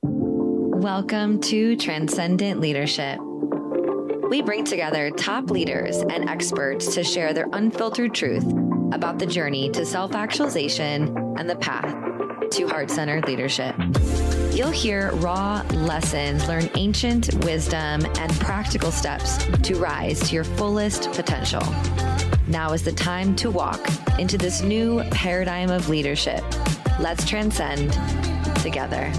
Welcome to Transcendent Leadership. We bring together top leaders and experts to share their unfiltered truth about the journey to self-actualization and the path to heart-centered leadership. You'll hear raw lessons, learn ancient wisdom, and practical steps to rise to your fullest potential. Now is the time to walk into this new paradigm of leadership. Let's transcend together.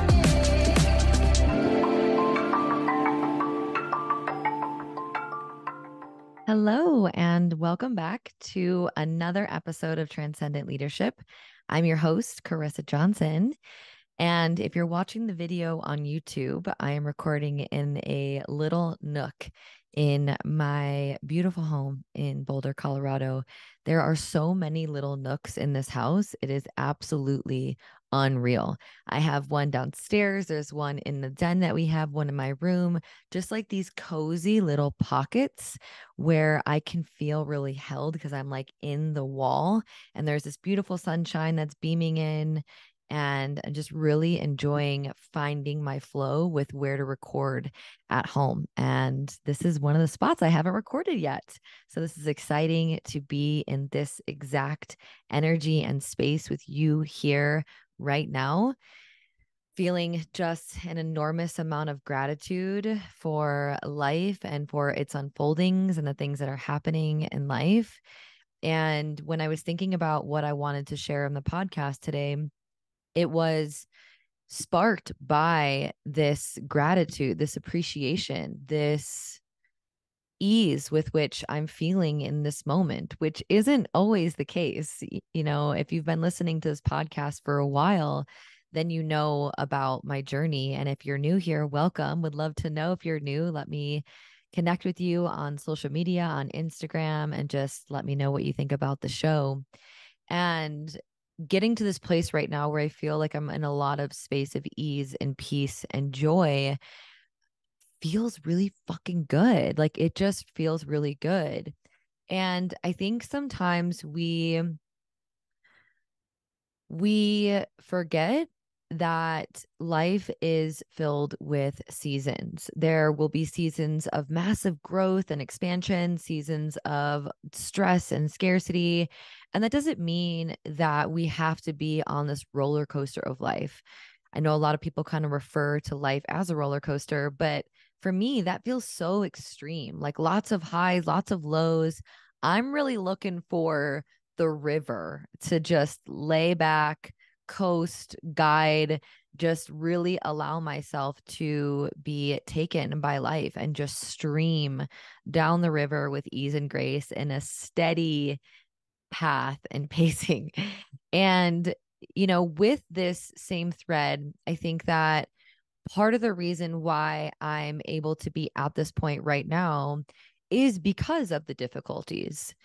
Hello, and welcome back to another episode of Transcendent Leadership. I'm your host, Carissa Johnson. And if you're watching the video on YouTube, I am recording in a little nook in my beautiful home in Boulder, Colorado. There are so many little nooks in this house. It is absolutely unreal. I have one downstairs. There's one in the den that we have, one in my room, just like these cozy little pockets where I can feel really held because I'm like in the wall and there's this beautiful sunshine that's beaming in. And I'm just really enjoying finding my flow with where to record at home. And this is one of the spots I haven't recorded yet. So this is exciting to be in this exact energy and space with you here right now, feeling just an enormous amount of gratitude for life and for its unfoldings and the things that are happening in life. And when I was thinking about what I wanted to share on the podcast today, it was sparked by this gratitude, this appreciation, this ease with which I'm feeling in this moment, which isn't always the case. You know, if you've been listening to this podcast for a while, then you know about my journey. And if you're new here, welcome. Would love to know if you're new. Let me connect with you on social media, on Instagram, and just let me know what you think about the show. And getting to this place right now where I feel like I'm in a lot of space of ease and peace and joy feels really fucking good. Like it just feels really good. And I think sometimes we forget that life is filled with seasons. There will be seasons of massive growth and expansion, seasons of stress and scarcity. And that doesn't mean that we have to be on this roller coaster of life. I know a lot of people kind of refer to life as a roller coaster, but for me, that feels so extreme, like lots of highs, lots of lows. I'm really looking for the river to just lay back, coast, guide, just really allow myself to be taken by life and just stream down the river with ease and grace in a steady path and pacing. And, you know, with this same thread, I think that part of the reason why I'm able to be at this point right now is because of the difficulties.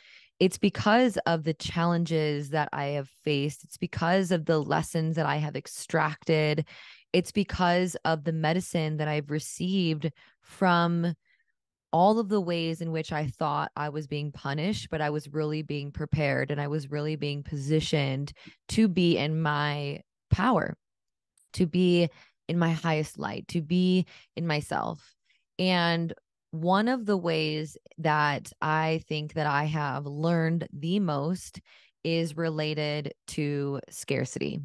It's because of the challenges that I have faced. It's because of the lessons that I have extracted. It's because of the medicine that I've received from all of the ways in which I thought I was being punished, but I was really being prepared and I was really being positioned to be in my power, to be in my highest light, to be in myself. And one of the ways that I think that I have learned the most is related to scarcity.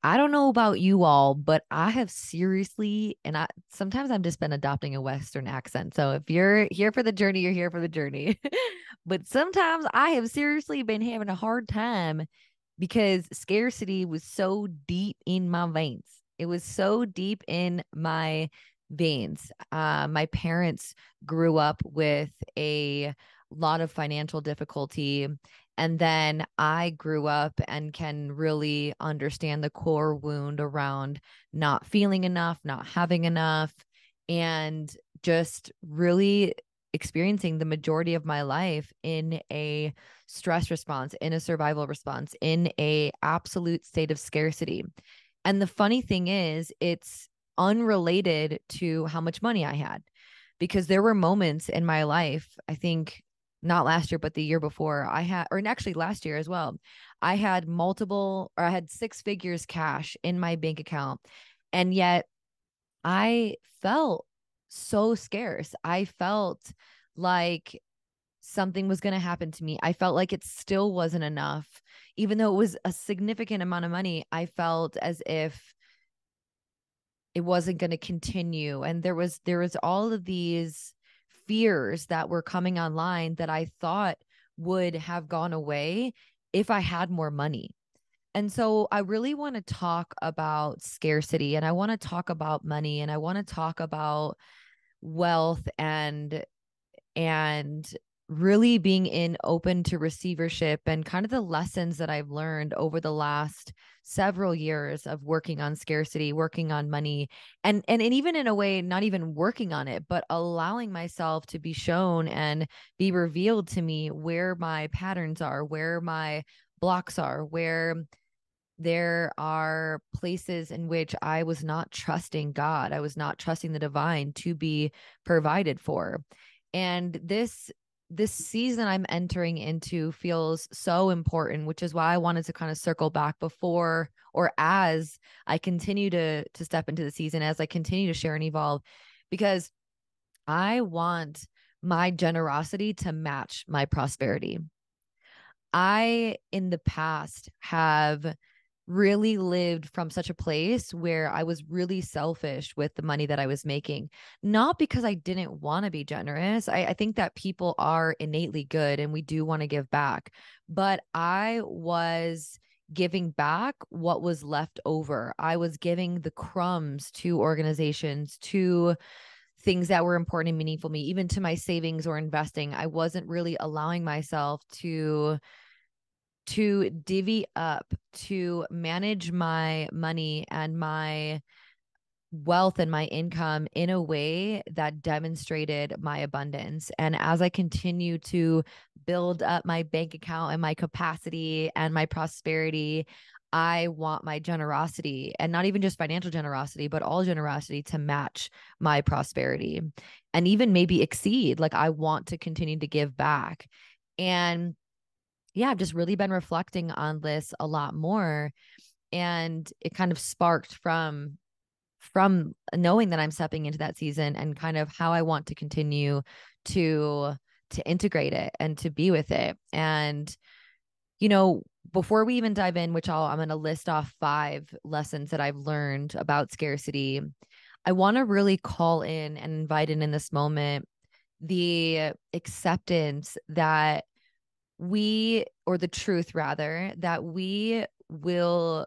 I don't know about you all, but I have seriously, and sometimes I've just been adopting a Western accent. So if you're here for the journey, you're here for the journey. But sometimes I have seriously been having a hard time because scarcity was so deep in my veins. It was so deep in my veins. My parents grew up with a lot of financial difficulty. And then I grew up and can really understand the core wound around not feeling enough, not having enough, and just really experiencing the majority of my life in a stress response, in a survival response, in a absolute state of scarcity. And the funny thing is, it's unrelated to how much money I had, because there were moments in my life, I think not last year, but the year before I had, or actually last year as well, I had 6 figures cash in my bank account. And yet I felt so scarce. I felt like something was going to happen to me. I felt like it still wasn't enough. Even though it was a significant amount of money, I felt as if it wasn't going to continue. And there was all of these fears that were coming online that I thought would have gone away if I had more money. And so I really want to talk about scarcity, and I want to talk about money, and I want to talk about wealth and really being in open to receivership and kind of the lessons that I've learned over the last several years of working on scarcity, working on money, and even in a way, not even working on it, but allowing myself to be shown and be revealed to me where my patterns are, where my blocks are, where there are places in which I was not trusting God. I was not trusting the divine to be provided for. And this season I'm entering into feels so important, which is why I wanted to kind of circle back before or as I continue to step into the season, as I continue to share and evolve, because I want my generosity to match my prosperity. I, in the past, have really lived from such a place where I was really selfish with the money that I was making, not because I didn't want to be generous. I think that people are innately good and we do want to give back, but I was giving back what was left over. I was giving the crumbs to organizations, to things that were important and meaningful to me, even to my savings or investing. I wasn't really allowing myself to divvy up, to manage my money and my wealth and my income in a way that demonstrated my abundance. And as I continue to build up my bank account and my capacity and my prosperity, I want my generosity, and not even just financial generosity, but all generosity, to match my prosperity and even maybe exceed. Like, I want to continue to give back. And yeah, I've just really been reflecting on this a lot more. And it kind of sparked from knowing that I'm stepping into that season and kind of how I want to continue to to integrate it and to be with it. And before we even dive in, which I'm going to list off 5 lessons that I've learned about scarcity, I want to really call in and invite in this moment the acceptance that or the truth rather, that we will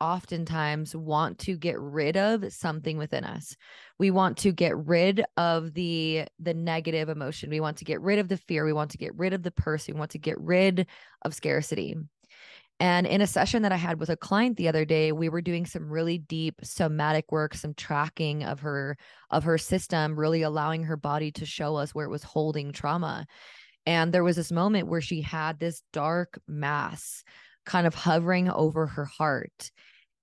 oftentimes want to get rid of something within us. We want to get rid of the negative emotion. We want to get rid of the fear. We want to get rid of the person. We want to get rid of scarcity. And in a session that I had with a client the other day, we were doing some really deep somatic work, some tracking of her system, really allowing her body to show us where it was holding trauma. And there was this moment where she had this dark mass kind of hovering over her heart.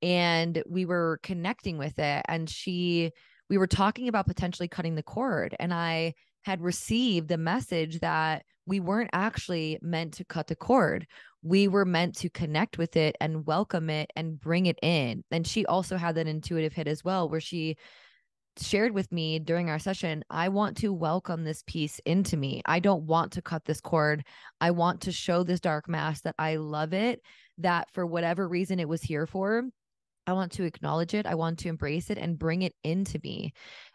And we were connecting with it. And we were talking about potentially cutting the cord. And I had received the message that we weren't actually meant to cut the cord. We were meant to connect with it and welcome it and bring it in. And she also had that intuitive hit as well, where she shared with me during our session, I want to welcome this piece into me. I don't want to cut this cord. I want to show this dark mass that I love it, that for whatever reason it was here for, I want to acknowledge it. I want to embrace it and bring it into me.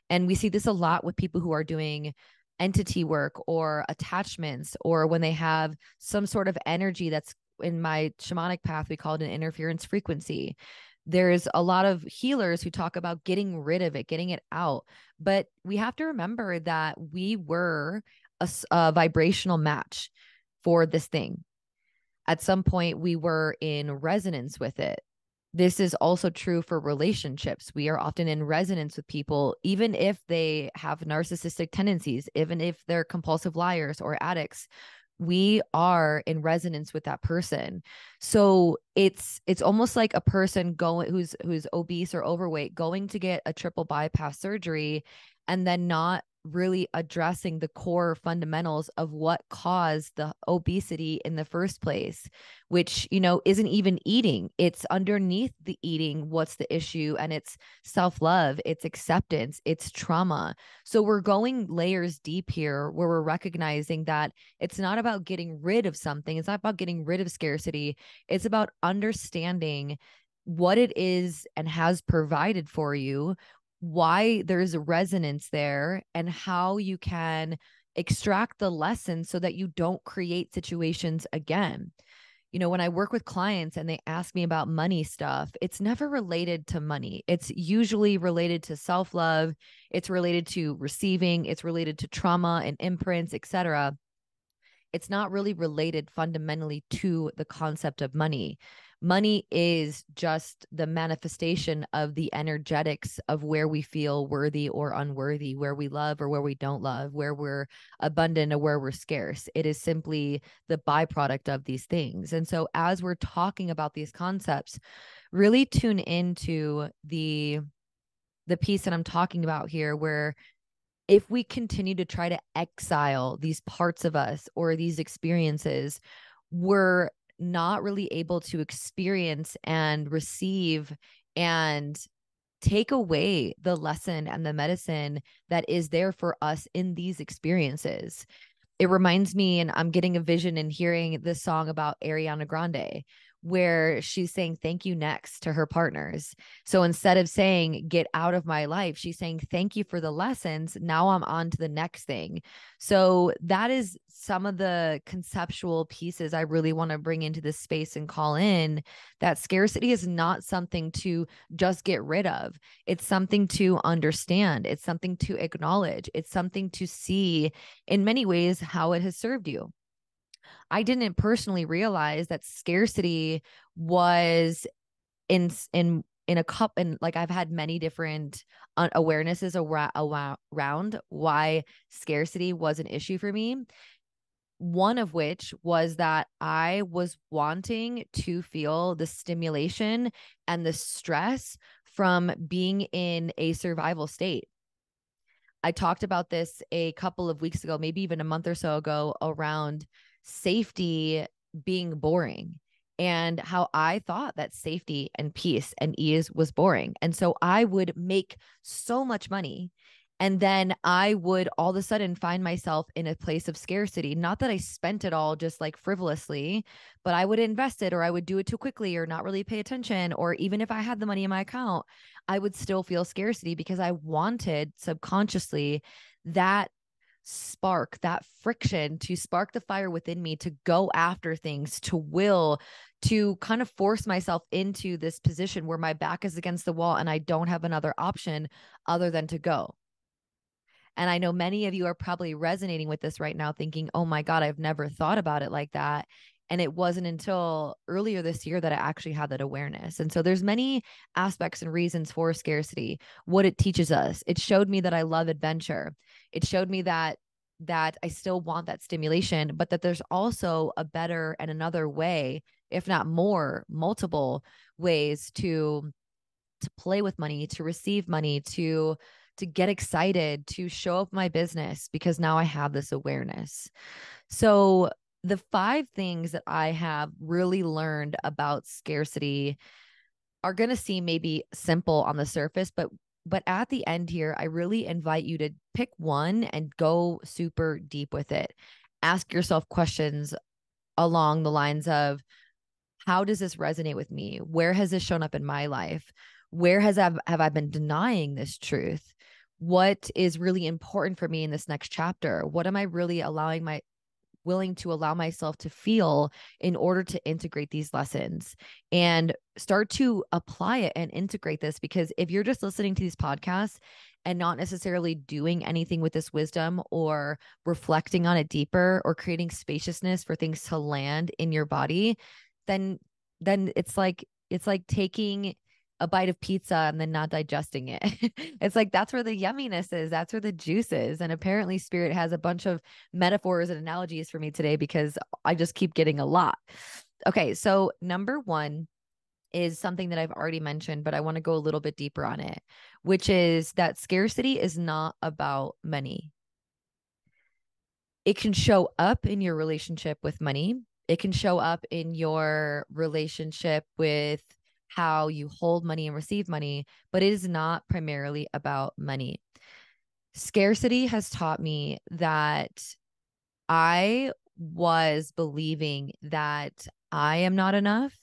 And we see this a lot with people who are doing entity work or attachments, or when they have some sort of energy that's, in my shamanic path, we call it an interference frequency. There's a lot of healers who talk about getting rid of it, getting it out. But we have to remember that we were a vibrational match for this thing. At some point, we were in resonance with it. This is also true for relationships. We are often in resonance with people, even if they have narcissistic tendencies, even if they're compulsive liars or addicts. We are in resonance with that person. So it's almost like a person who's obese or overweight, going to get a triple bypass surgery and then not really addressing the core fundamentals of what caused the obesity in the first place, which, isn't even eating. It's underneath the eating. What's the issue? And it's self-love, it's acceptance, it's trauma. So we're going layers deep here where we're recognizing that it's not about getting rid of something. It's not about getting rid of scarcity. It's about understanding what it is and has provided for you, why there's a resonance there, and how you can extract the lesson so that you don't create situations again. When I work with clients and they ask me about money stuff, it's never related to money. It's usually related to self-love. It's related to receiving. It's related to trauma and imprints, etc. It's not really related fundamentally to the concept of money. Money is just the manifestation of the energetics of where we feel worthy or unworthy, where we love or where we don't love, where we're abundant or where we're scarce. It is simply the byproduct of these things. And so as we're talking about these concepts, really tune into the piece that I'm talking about here, where if we continue to try to exile these parts of us or these experiences, we're not really able to experience and receive and take away the lesson and the medicine that is there for us in these experiences. It reminds me, and I'm getting a vision and hearing this song about Ariana Grande, where she's saying thank you next to her partners. So instead of saying get out of my life, she's saying thank you for the lessons. Now I'm on to the next thing. So that is some of the conceptual pieces I really want to bring into this space and call in, that scarcity is not something to just get rid of. It's something to understand. It's something to acknowledge. It's something to see in many ways how it has served you. I didn't personally realize that scarcity was in a cup, and like I've had many different awarenesses around why scarcity was an issue for me. One of which was that I was wanting to feel the stimulation and the stress from being in a survival state. I talked about this a couple of weeks ago, maybe even a month or so ago, around safety being boring and how I thought that safety and peace and ease was boring. And so I would make so much money, and then I would all of a sudden find myself in a place of scarcity. Not that I spent it all just like frivolously, but I would invest it, or I would do it too quickly, or not really pay attention. Or even if I had the money in my account, I would still feel scarcity because I wanted subconsciously that spark, that friction, to spark the fire within me to go after things, to will, to kind of force myself into this position where my back is against the wall and I don't have another option other than to go. And I know many of you are probably resonating with this right now, thinking, oh my God, I've never thought about it like that. And it wasn't until earlier this year that I actually had that awareness. And so there's many aspects and reasons for scarcity. What it teaches us, it showed me that I love adventure. It showed me that I still want that stimulation, but that there's also a better and another way, if not more, multiple ways to play with money, to receive money, to get excited, to show up my business, because now I have this awareness. So the 5 things that I have really learned about scarcity are going to seem maybe simple on the surface, but at the end here, I really invite you to pick one and go super deep with it. Ask yourself questions along the lines of, how does this resonate with me? Where has this shown up in my life? Where have I been denying this truth? What is really important for me in this next chapter? What am I really willing to allow myself to feel in order to integrate these lessons and start to apply it and integrate this? Because if you're just listening to these podcasts and not necessarily doing anything with this wisdom or reflecting on it deeper or creating spaciousness for things to land in your body, then it's like taking a bite of pizza and then not digesting it. It's like, that's where the yumminess is. That's where the juice is. And apparently Spirit has a bunch of metaphors and analogies for me today because I just keep getting a lot. Okay. So number 1 is something that I've already mentioned, but I want to go a little bit deeper on it, which is that scarcity is not about money. It can show up in your relationship with money. It can show up in your relationship with how you hold money and receive money, but it is not primarily about money. Scarcity has taught me that I was believing that I am not enough,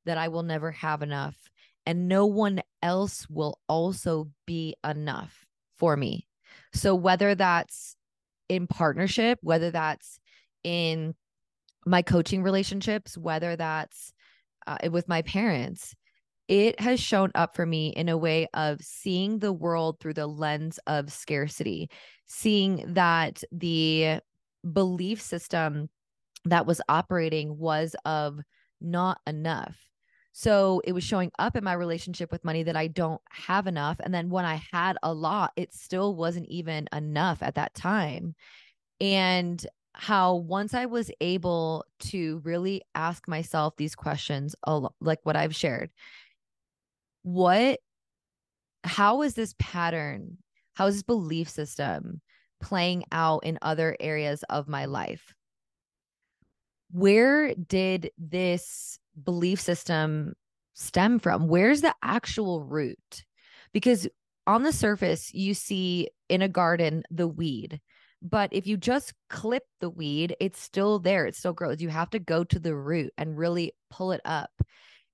that I will never have enough, and no one else will also be enough for me. So, whether that's in partnership, whether that's in my coaching relationships, whether that's with my parents, it has shown up for me in a way of seeing the world through the lens of scarcity, seeing that the belief system that was operating was of not enough. So it was showing up in my relationship with money that I don't have enough. And then when I had a lot, it still wasn't even enough at that time. And how once I was able to really ask myself these questions, like what I've shared, what, how is this pattern, how is this belief system playing out in other areas of my life? Where did this belief system stem from? Where's the actual root? Because on the surface, you see in a garden the weed. But if you just clip the weed, it's still there. It still grows. You have to go to the root and really pull it up.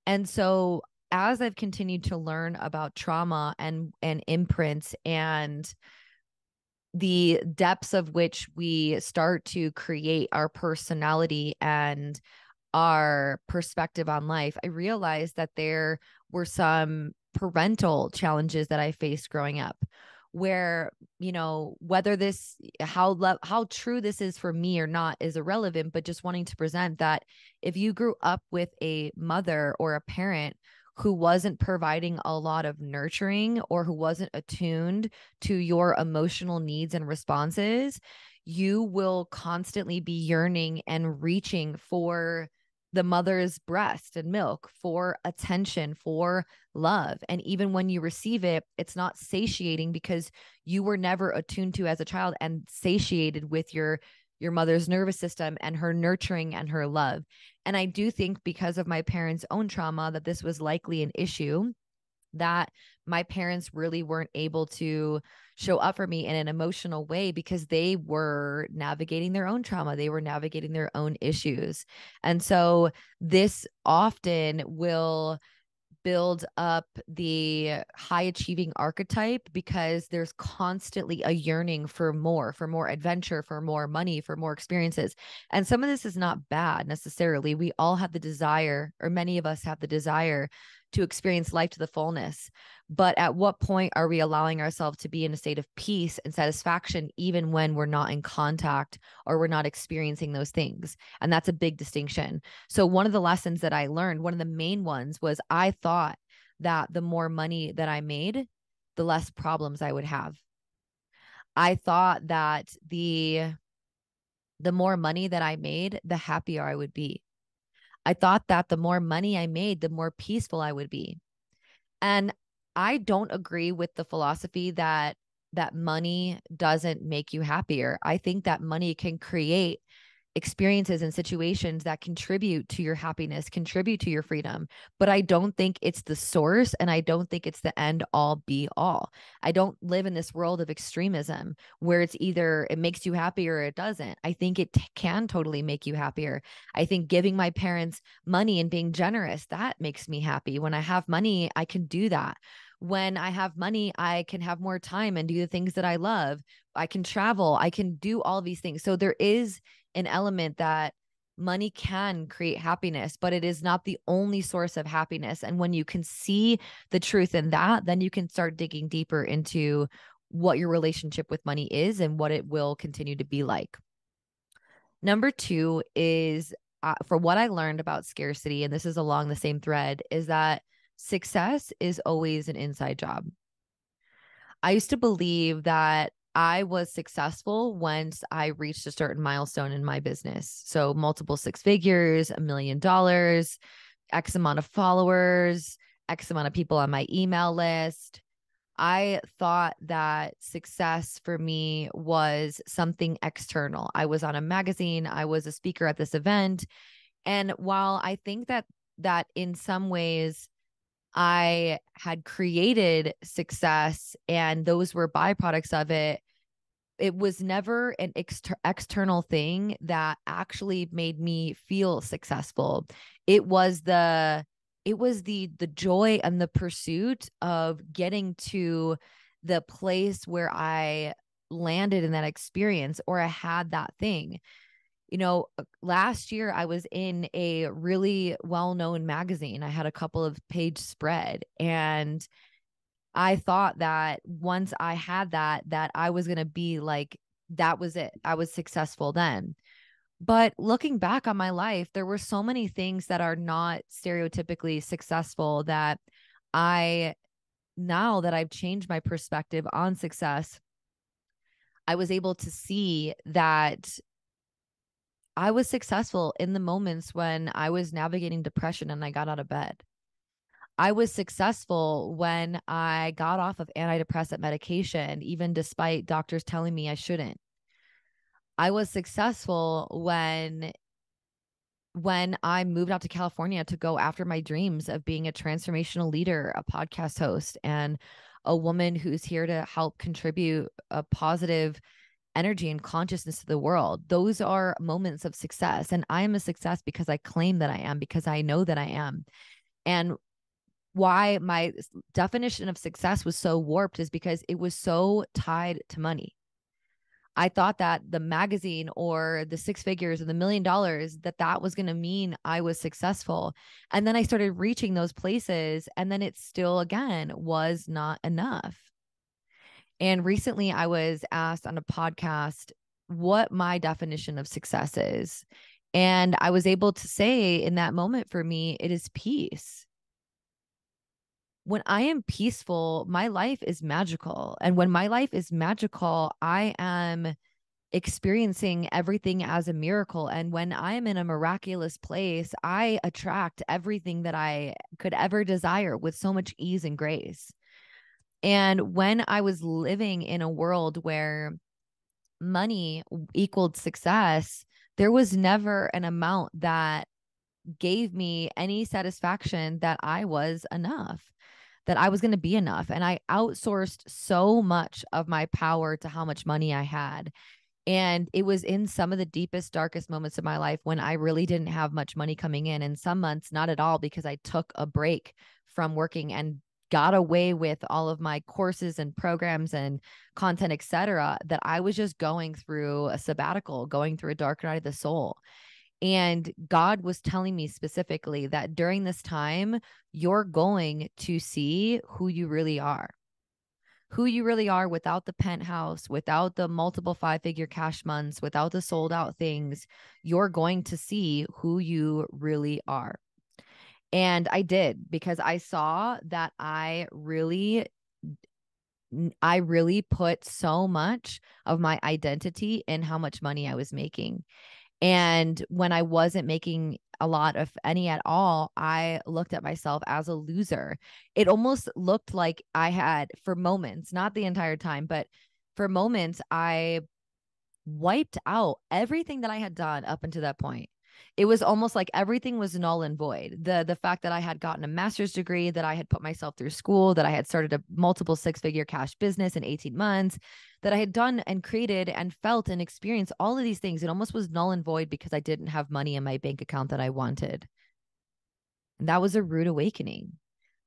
And so as I've continued to learn about trauma and imprints and the depths of which we start to create our personality and our perspective on life, I realized that there were some parental challenges that I faced growing up where, you know, whether this, how true this is for me or not is irrelevant, but just wanting to present that if you grew up with a mother or a parent who wasn't providing a lot of nurturing or who wasn't attuned to your emotional needs and responses, you will constantly be yearning and reaching for the mother's breast and milk, for attention, for love. And even when you receive it, it's not satiating because you were never attuned to as a child and satiated with your mother's nervous system and her nurturing and her love. And I do think because of my parents' own trauma that this was likely an issue, that my parents really weren't able to show up for me in an emotional way because they were navigating their own trauma. They were navigating their own issues. And so this often will build up the high achieving archetype because there's constantly a yearning for more adventure, for more money, for more experiences. And some of this is not bad necessarily. We all have the desire, or many of us have the desire to experience life to the fullness. But at what point are we allowing ourselves to be in a state of peace and satisfaction, even when we're not in contact or we're not experiencing those things? And that's a big distinction. So one of the lessons that I learned, one of the main ones, was I thought that the more money that I made, the less problems I would have. I thought that the more money that I made, the happier I would be. I thought that the more money I made, the more peaceful I would be. And I don't agree with the philosophy that money doesn't make you happier. I think that money can create experiences and situations that contribute to your happiness, contribute to your freedom. But I don't think it's the source, and I don't think it's the end all be all. I don't live in this world of extremism where it's either it makes you happy or it doesn't. I think it can totally make you happier. I think giving my parents money and being generous, that makes me happy. When I have money, I can do that. When I have money, I can have more time and do the things that I love. I can travel. I can do all these things. So there is an element that money can create happiness, but it is not the only source of happiness. And when you can see the truth in that, then you can start digging deeper into what your relationship with money is and what it will continue to be like. Number two is for what I learned about scarcity, and this is along the same thread, is that success is always an inside job. I used to believe that I was successful once I reached a certain milestone in my business. So multiple six figures, $1 million, X amount of followers, X amount of people on my email list. I thought that success for me was something external. I was on a magazine, I was a speaker at this event. And while I think that in some ways I had created success and those were byproducts of it, it was never an external thing that actually made me feel successful. It was the joy and the pursuit of getting to the place where I landed in that experience, or I had that thing. Last year I was in a really well-known magazine. I had a couple of page spread, and I thought that once I had that I was going to be like, that was it. I was successful then. But looking back on my life, there were so many things that are not stereotypically successful that now that I've changed my perspective on success, I was able to see that I was successful in the moments when I was navigating depression and I got out of bed. I was successful when I got off of antidepressant medication, even despite doctors telling me I shouldn't. I was successful when I moved out to California to go after my dreams of being a transformational leader, a podcast host, and a woman who's here to help contribute a positive energy and consciousness to the world. Those are moments of success. And I am a success because I claim that I am, because I know that I am. And why my definition of success was so warped is because it was so tied to money. I thought that the magazine or the six figures or the $1 million, that was going to mean I was successful. And then I started reaching those places, and then it still, again, was not enough. And recently I was asked on a podcast what my definition of success is. And I was able to say in that moment, for me, it is peace. When I am peaceful, my life is magical. And when my life is magical, I am experiencing everything as a miracle. And when I'm in a miraculous place, I attract everything that I could ever desire with so much ease and grace. And when I was living in a world where money equaled success, there was never an amount that gave me any satisfaction that I was enough, that I was going to be enough. And I outsourced so much of my power to how much money I had. And it was in some of the deepest, darkest moments of my life when I really didn't have much money coming in. And some months, not at all, because I took a break from working and got away with all of my courses and programs and content, etc., that I was just going through a sabbatical, going through a dark night of the soul. And God was telling me specifically that during this time, you're going to see who you really are. Who you really are without the penthouse, without the multiple 5-figure cash months, without the sold out things. You're going to see who you really are. And I did, because I saw that I really put so much of my identity in how much money I was making. And when I wasn't making a lot of any at all, I looked at myself as a loser. It almost looked like I had, for moments, not the entire time, but for moments, I wiped out everything that I had done up until that point. It was almost like everything was null and void. The fact that I had gotten a master's degree, that I had put myself through school, that I had started a multiple 6-figure cash business in 18 months, that I had done and created and felt and experienced all of these things. It almost was null and void because I didn't have money in my bank account that I wanted. And that was a rude awakening,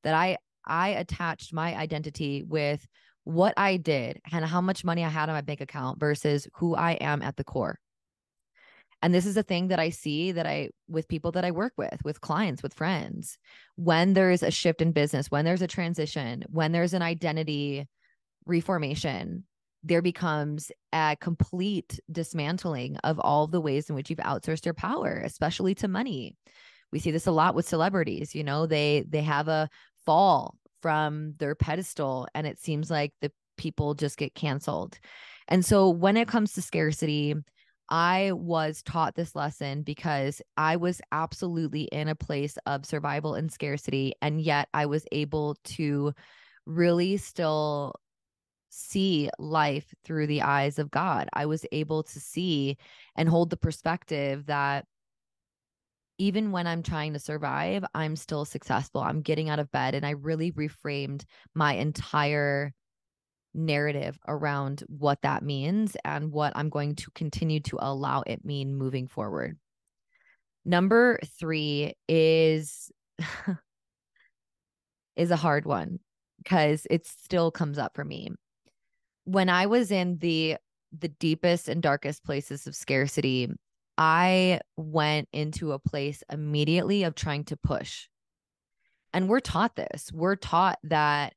that I attached my identity with what I did and how much money I had in my bank account versus who I am at the core. And this is a thing that I see with people that I work with clients, with friends. When there's a shift in business, when there's a transition, when there's an identity reformation, there becomes a complete dismantling of all the ways in which you've outsourced your power, especially to money. We see this a lot with celebrities. They have a fall from their pedestal, and it seems like the people just get canceled. And so when it comes to scarcity, I was taught this lesson because I was absolutely in a place of survival and scarcity. And yet I was able to really still see life through the eyes of God. I was able to see and hold the perspective that even when I'm trying to survive, I'm still successful. I'm getting out of bed. And I really reframed my entire narrative around what that means and what I'm going to continue to allow it mean moving forward. Number 3 is a hard one because it still comes up for me. When I was in the deepest and darkest places of scarcity, I went into a place immediately of trying to push. And we're taught this. We're taught that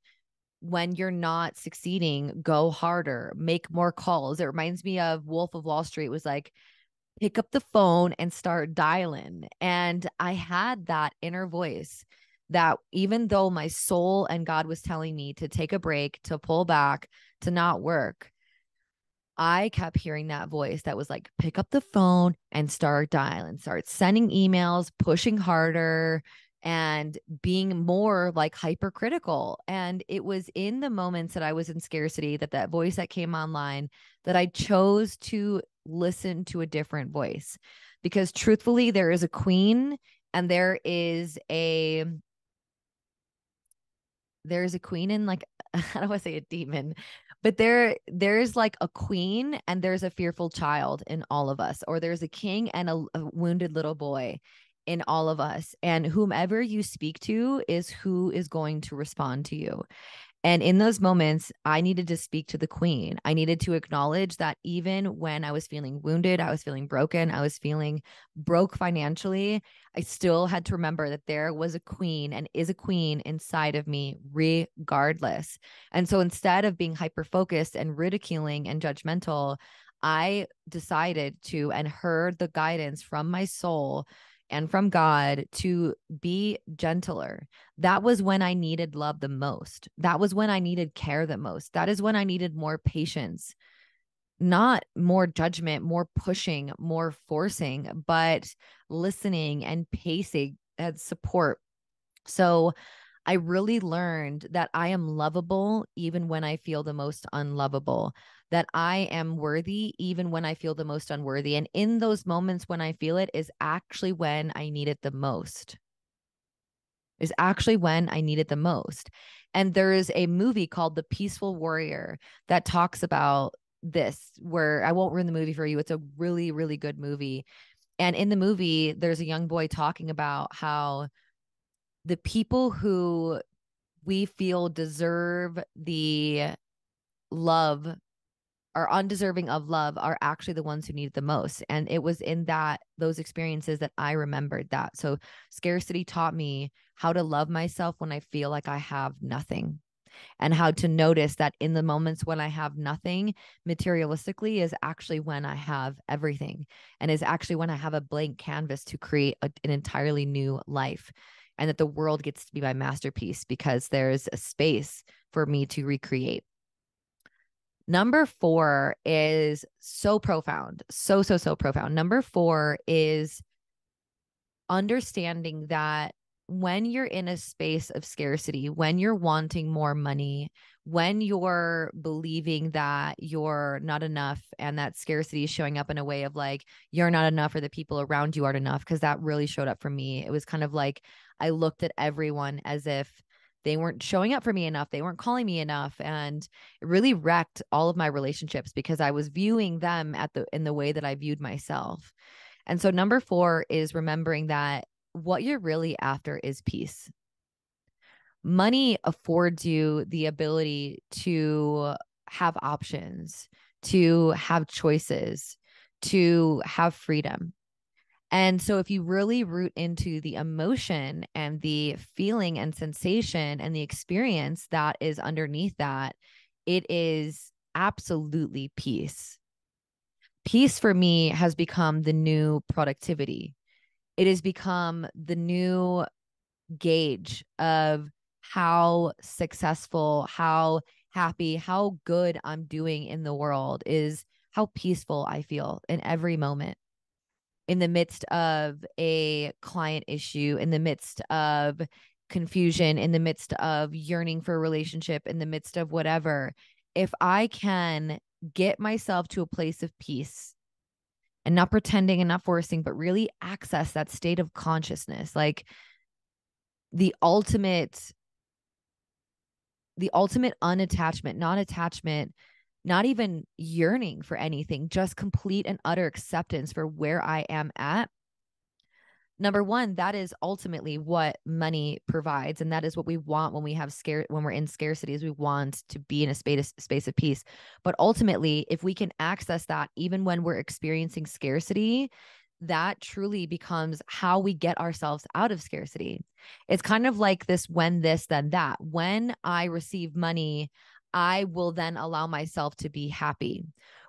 when you're not succeeding, go harder, make more calls. It reminds me of Wolf of Wall Street was like, pick up the phone and start dialing. And I had that inner voice that even though my soul and God was telling me to take a break, to pull back, to not work, I kept hearing that voice that was like, pick up the phone and start dialing, start sending emails, pushing harder, and being more like hypercritical. And it was in the moments that I was in scarcity that voice that came online that I chose to listen to a different voice. Because truthfully, there is a queen and there's a queen in like, I don't want to say a demon, but there's like a queen and there's a fearful child in all of us, or there's a king and a wounded little boy in all of us. And whomever you speak to is who is going to respond to you. And in those moments, I needed to speak to the queen. I needed to acknowledge that even when I was feeling wounded, I was feeling broken, I was feeling broke financially, I still had to remember that there was a queen and is a queen inside of me, regardless. And so instead of being hyper focused and ridiculing and judgmental, I decided to and heard the guidance from my soul and from God to be gentler. That was when I needed love the most. That was when I needed care the most. That is when I needed more patience, not more judgment, more pushing, more forcing, but listening and pacing and support. So I really learned that I am lovable even when I feel the most unlovable, that I am worthy even when I feel the most unworthy. And in those moments when I feel it is actually when I need it the most. Is actually when I need it the most. And there is a movie called The Peaceful Warrior that talks about this, where I won't ruin the movie for you. It's a really, really good movie. And in the movie, there's a young boy talking about how the people who we feel deserve the love are undeserving of love are actually the ones who need it the most. And it was in those experiences that I remembered that. So scarcity taught me how to love myself when I feel like I have nothing, and how to notice that in the moments when I have nothing materialistically is actually when I have everything, and is actually when I have a blank canvas to create an entirely new life. And that the world gets to be my masterpiece because there's a space for me to recreate. Number 4 is so profound. So profound. Number 4 is understanding that when you're in a space of scarcity, when you're wanting more money, when you're believing that you're not enough and that scarcity is showing up in a way of like, you're not enough or the people around you aren't enough, because that really showed up for me. It was kind of like I looked at everyone as if they weren't showing up for me enough. They weren't calling me enough. And it really wrecked all of my relationships because I was viewing them in the way that I viewed myself. And so number 4 is remembering that what you're really after is peace. Money affords you the ability to have options, to have choices, to have freedom. And so if you really root into the emotion and the feeling and sensation and the experience that is underneath that, it is absolutely peace. Peace for me has become the new productivity. It has become the new gauge of how successful, how happy, how good I'm doing in the world, is how peaceful I feel in every moment, in the midst of a client issue, in the midst of confusion, in the midst of yearning for a relationship, in the midst of whatever. If I can get myself to a place of peace and not pretending and not forcing, but really access that state of consciousness, like the ultimate unattachment, non-attachment, not even yearning for anything, just complete and utter acceptance for where I am at. Number one, that is ultimately what money provides. And that is what we want when we have when we're in scarcity, is we want to be in a space of peace. But ultimately, if we can access that, even when we're experiencing scarcity, that truly becomes how we get ourselves out of scarcity. It's kind of like this: when this, then that. When I receive money, I will then allow myself to be happy.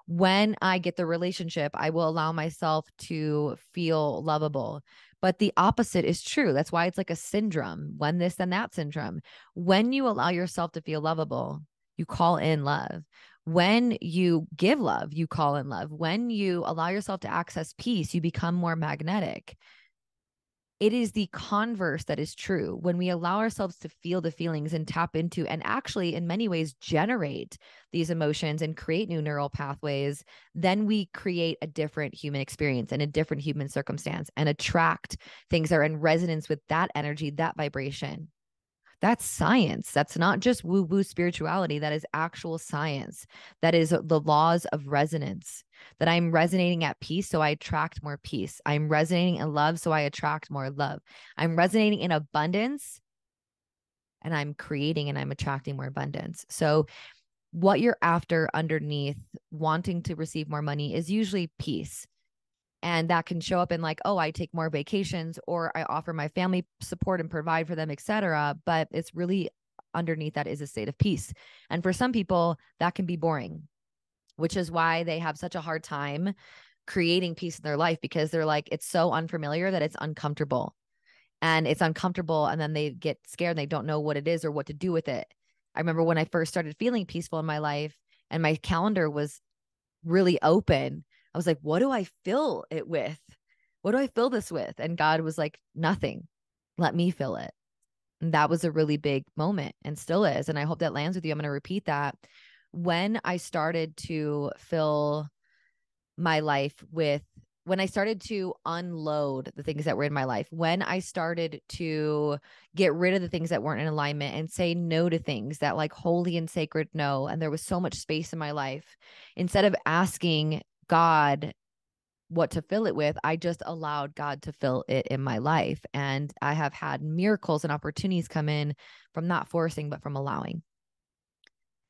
When I get the relationship, I will allow myself to feel lovable. But the opposite is true. That's why it's like a syndrome: when this, then that syndrome. When you allow yourself to feel lovable, you call in love. When you give love, you call in love. When you allow yourself to access peace, you become more magnetic. It is the converse that is true. When we allow ourselves to feel the feelings and tap into, and actually in many ways generate these emotions and create new neural pathways, then we create a different human experience and a different human circumstance, and attract things that are in resonance with that energy, that vibration. That's science. That's not just woo-woo spirituality. That is actual science. That is the laws of resonance. That I'm resonating at peace, so I attract more peace. I'm resonating in love, so I attract more love. I'm resonating in abundance, and I'm creating and I'm attracting more abundance. So what you're after underneath wanting to receive more money is usually peace. And that can show up in like, oh, I take more vacations, or I offer my family support and provide for them, etc. But it's really underneath that is a state of peace. And for some people, that can be boring, which is why they have such a hard time creating peace in their life, because they're like, it's so unfamiliar that it's uncomfortable. And it's uncomfortable. And then they get scared and they don't know what it is or what to do with it. I remember when I first started feeling peaceful in my life and my calendar was really open, I was like, what do I fill it with? What do I fill this with? And God was like, nothing. Let me fill it. And that was a really big moment, and still is. And I hope that lands with you. I'm going to repeat that. When I started to fill my life with, when I started to unload the things that were in my life, when I started to get rid of the things that weren't in alignment and say no to things that, like, holy and sacred no, and there was so much space in my life, instead of asking God what to fill it with, I just allowed God to fill it in my life. And I have had miracles and opportunities come in from not forcing, but from allowing.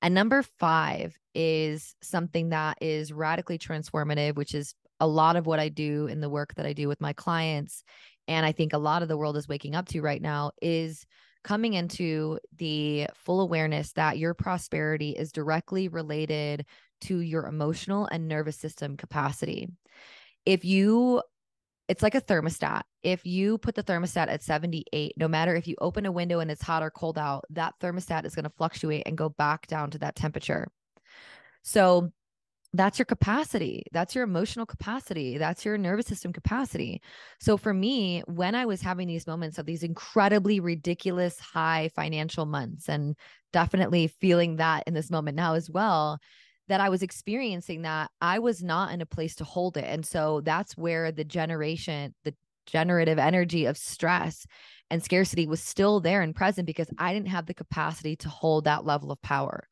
And number 5 is something that is radically transformative, which is a lot of what I do in the work that I do with my clients. And I think a lot of the world is waking up to right now, is coming into the full awareness that your prosperity is directly related to your emotional and nervous system capacity. It's like a thermostat. If you put the thermostat at 78, no matter if you open a window and it's hot or cold out, that thermostat is going to fluctuate and go back down to that temperature. So that's your capacity. That's your emotional capacity. That's your nervous system capacity. So for me, when I was having these moments of these incredibly ridiculous high financial months, and definitely feeling that in this moment now as well, that I was experiencing that, I was not in a place to hold it. And so that's where the generative energy of stress and scarcity was still there and present, because I didn't have the capacity to hold that level of power,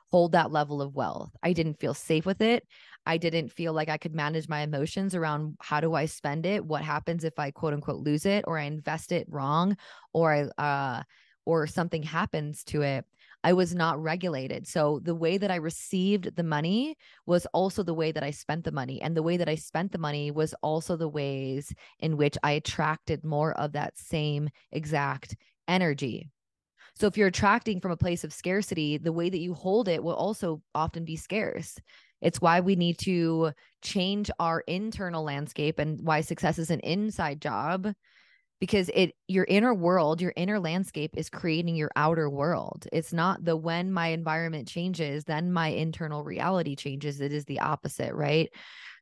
hold that level of wealth. I didn't feel safe with it. I didn't feel like I could manage my emotions around how do I spend it? What happens if I quote unquote lose it, or I invest it wrong, or something happens to it? I was not regulated. So the way that I received the money was also the way that I spent the money. And the way that I spent the money was also the ways in which I attracted more of that same exact energy. So if you're attracting from a place of scarcity, the way that you hold it will also often be scarce. It's why we need to change our internal landscape, and why success is an inside job, because your inner world, your inner landscape is creating your outer world. It's not the when my environment changes, then my internal reality changes. It is the opposite, right?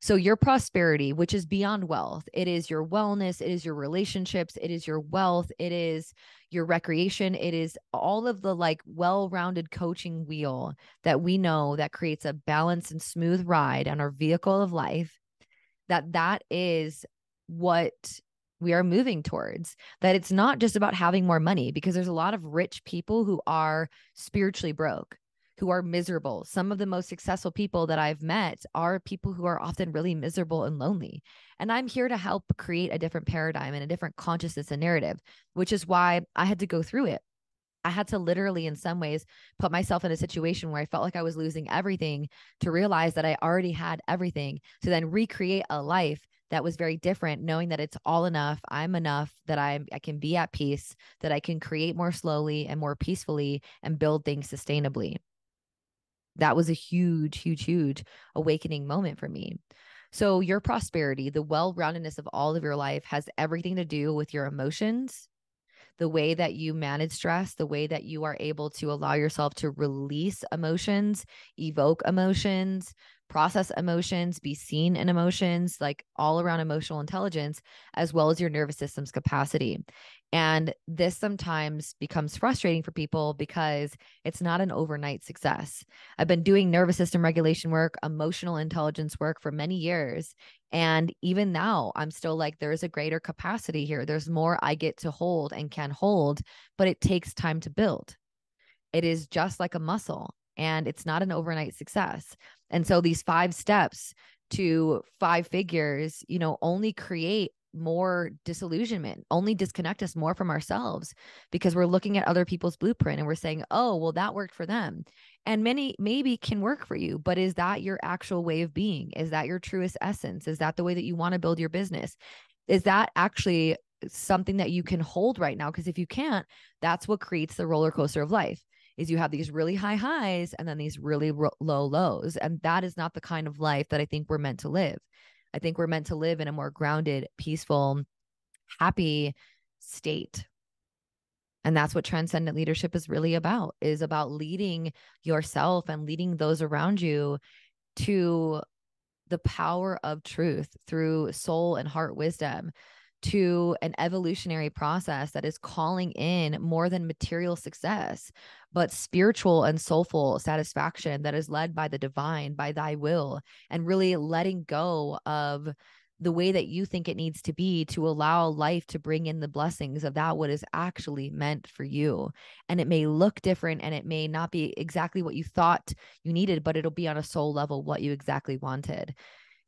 So your prosperity, which is beyond wealth, it is your wellness, it is your relationships, it is your wealth, it is your recreation, it is all of the like well-rounded coaching wheel that we know that creates a balanced and smooth ride on our vehicle of life. That is what we are moving towards. That it's not just about having more money, because there's a lot of rich people who are spiritually broke, who are miserable. Some of the most successful people that I've met are people who are often really miserable and lonely. And I'm here to help create a different paradigm and a different consciousness and narrative, which is why I had to go through it. I had to literally, in some ways, put myself in a situation where I felt like I was losing everything to realize that I already had everything, to then recreate a life that was very different, knowing that it's all enough. I'm enough, that I can be at peace, that I can create more slowly and more peacefully and build things sustainably. That was a huge, huge, huge awakening moment for me. So your prosperity, the well-roundedness of all of your life, has everything to do with your emotions, the way that you manage stress, the way that you are able to allow yourself to release emotions, evoke emotions, process emotions, be seen in emotions, like all around emotional intelligence, as well as your nervous system's capacity. And this sometimes becomes frustrating for people because it's not an overnight success. I've been doing nervous system regulation work, emotional intelligence work for many years. And even now, I'm still like, there's a greater capacity here. There's more I get to hold and can hold, but it takes time to build. It is just like a muscle, and it's not an overnight success. And so these 5 steps to 5 figures, only create more disillusionment, only disconnect us more from ourselves, because we're looking at other people's blueprint and we're saying, oh, well, that worked for them. And many maybe can work for you, but is that your actual way of being? Is that your truest essence? Is that the way that you want to build your business? Is that actually something that you can hold right now? Because if you can't, that's what creates the roller coaster of life. Is you have these really high highs and then these really low lows. And that is not the kind of life that I think we're meant to live. I think we're meant to live in a more grounded, peaceful, happy state. And that's what transcendent leadership is really about, is about leading yourself and leading those around you to the power of truth through soul and heart wisdom, to an evolutionary process that is calling in more than material success, but spiritual and soulful satisfaction that is led by the divine, by thy will, and really letting go of the way that you think it needs to be to allow life to bring in the blessings of that what is actually meant for you. And it may look different and it may not be exactly what you thought you needed, but it'll be on a soul level what you exactly wanted.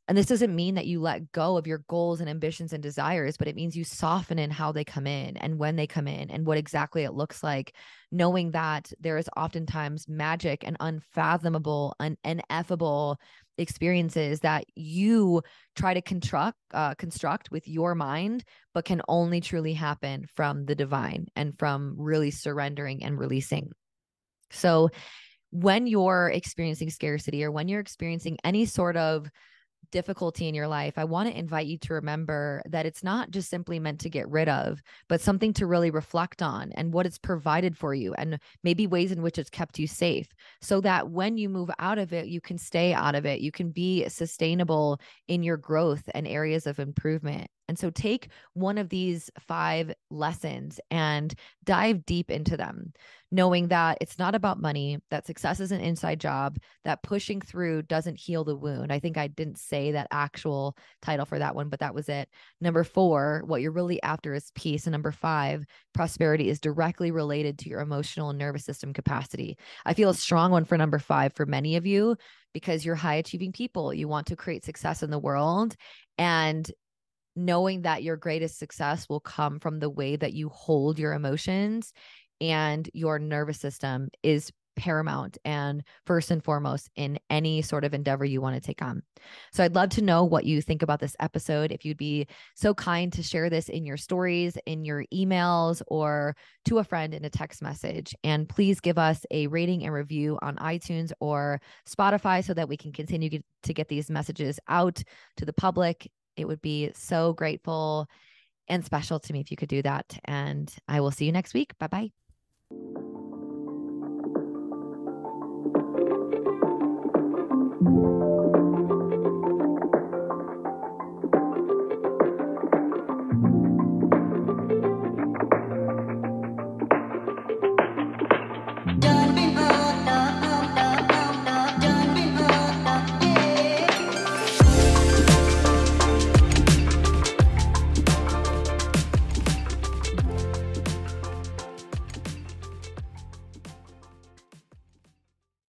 And this doesn't mean that you let go of your goals and ambitions and desires, but it means you soften in how they come in and when they come in and what exactly it looks like, knowing that there is oftentimes magic and unfathomable, ineffable experiences that you try to construct with your mind, but can only truly happen from the divine and from really surrendering and releasing. So when you're experiencing scarcity, or when you're experiencing any sort of difficulty in your life, I want to invite you to remember that it's not just simply meant to get rid of, but something to really reflect on and what it's provided for you, and maybe ways in which it's kept you safe, so that when you move out of it, you can stay out of it. You can be sustainable in your growth and areas of improvement. And so take one of these 5 lessons and dive deep into them, knowing that it's not about money, that success is an inside job, that pushing through doesn't heal the wound. I think I didn't say that actual title for that one, but that was it. Number 4, what you're really after is peace. And number 5, prosperity is directly related to your emotional and nervous system capacity. I feel a strong one for number 5 for many of you, because you're high achieving people. You want to create success in the world, and knowing that your greatest success will come from the way that you hold your emotions and your nervous system is paramount and first and foremost in any sort of endeavor you want to take on. So I'd love to know what you think about this episode. If you'd be so kind to share this in your stories, in your emails, or to a friend in a text message. And please give us a rating and review on iTunes or Spotify so that we can continue to get these messages out to the public. It would be so grateful. and special to me if you could do that. And I will see you next week. Bye bye.